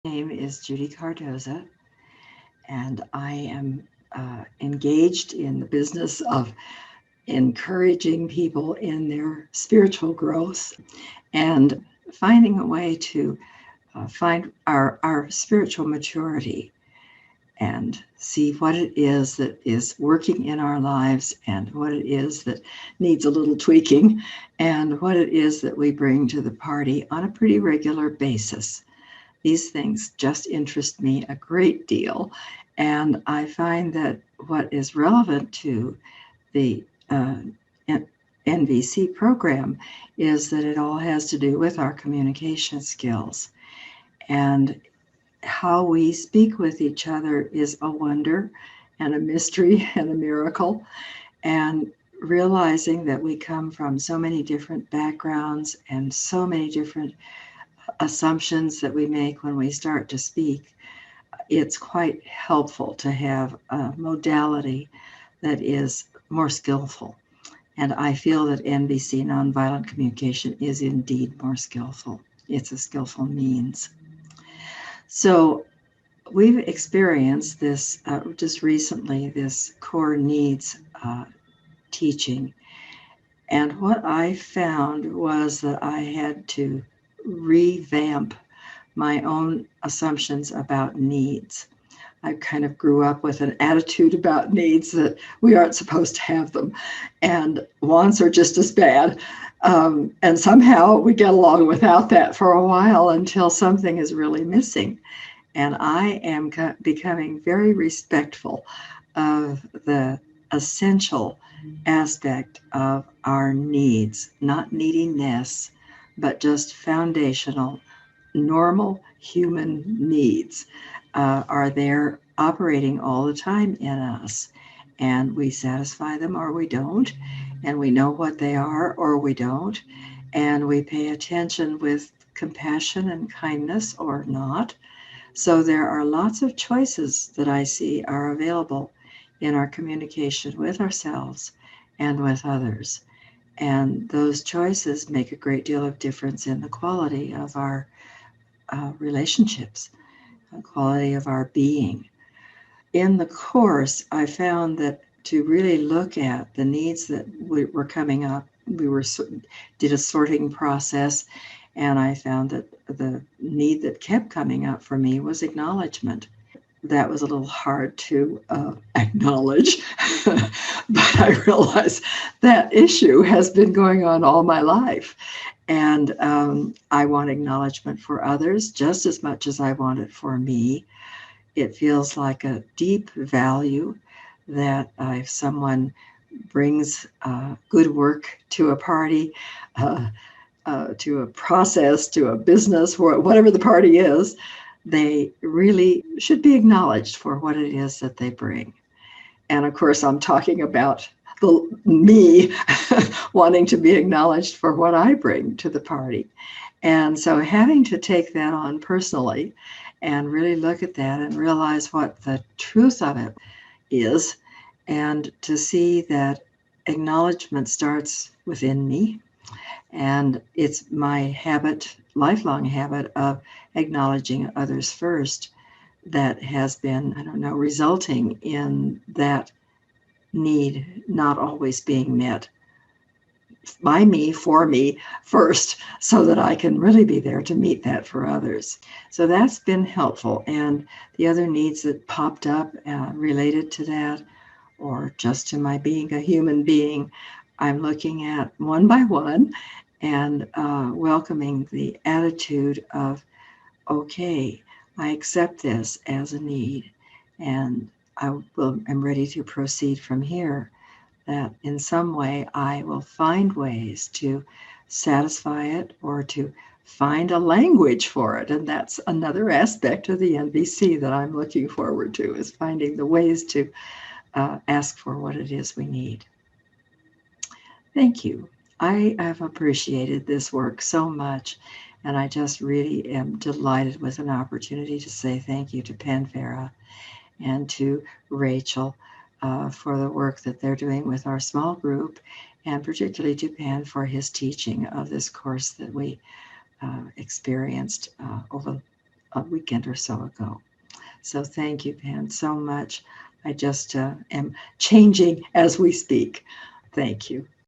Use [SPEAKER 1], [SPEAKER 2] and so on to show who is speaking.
[SPEAKER 1] Name is Judy Cardoza, and I am engaged in the business of encouraging people in their spiritual growth and finding a way to find our spiritual maturity and see what it is that is working in our lives and what it is that needs a little tweaking and what it is that we bring to the party on a pretty regular basis. These things just interest me a great deal. And I find that what is relevant to the NVC program is that it all has to do with our communication skills. And how we speak with each other is a wonder and a mystery and a miracle. And realizing that we come from so many different backgrounds and so many different assumptions that we make when we start to speak, it's quite helpful to have a modality that is more skillful. And I feel that NVC, nonviolent communication, is indeed more skillful. It's a skillful means. So we've experienced this just recently, this core needs teaching. And what I found was that I had to revamp my own assumptions about needs. I kind of grew up with an attitude about needs that we aren't supposed to have them, and wants are just as bad. And somehow we get along without that for a while until something is really missing. And I am becoming very respectful of the essential aspect of our needs, not neediness, but just foundational, normal human needs are there operating all the time in us. And we satisfy them or we don't. And we know what they are or we don't. And we pay attention with compassion and kindness or not. So there are lots of choices that I see are available in our communication with ourselves and with others. And those choices make a great deal of difference in the quality of our relationships, the quality of our being. In the course, I found that to really look at the needs that were coming up, did a sorting process, and I found that the need that kept coming up for me was acknowledgement. That was a little hard to acknowledge, but I realized that issue has been going on all my life. And I want acknowledgement for others just as much as I want it for me. It feels like a deep value that if someone brings good work to a party, to a process, to a business, whatever the party is, they really should be acknowledged for what it is that they bring. And of course, I'm talking about me wanting to be acknowledged for what I bring to the party. And so having to take that on personally and really look at that and realize what the truth of it is, and to see that acknowledgement starts within me. And it's my habit, lifelong habit of acknowledging others first that has been, I don't know, resulting in that need not always being met by me, for me first, so that I can really be there to meet that for others. So that's been helpful. And the other needs that popped up related to that, or just to my being a human being, I'm looking at one by one and welcoming the attitude of, okay, I accept this as a need, and I'm ready to proceed from here. That in some way I will find ways to satisfy it or to find a language for it. And that's another aspect of the NVC that I'm looking forward to, is finding the ways to ask for what it is we need. Thank you. I have appreciated this work so much, and I just really am delighted with an opportunity to say thank you to Pan Vera and to Rachel for the work that they're doing with our small group, and particularly to Pan for his teaching of this course that we experienced over a weekend or so ago. So thank you, Pan, so much. I just am changing as we speak. Thank you.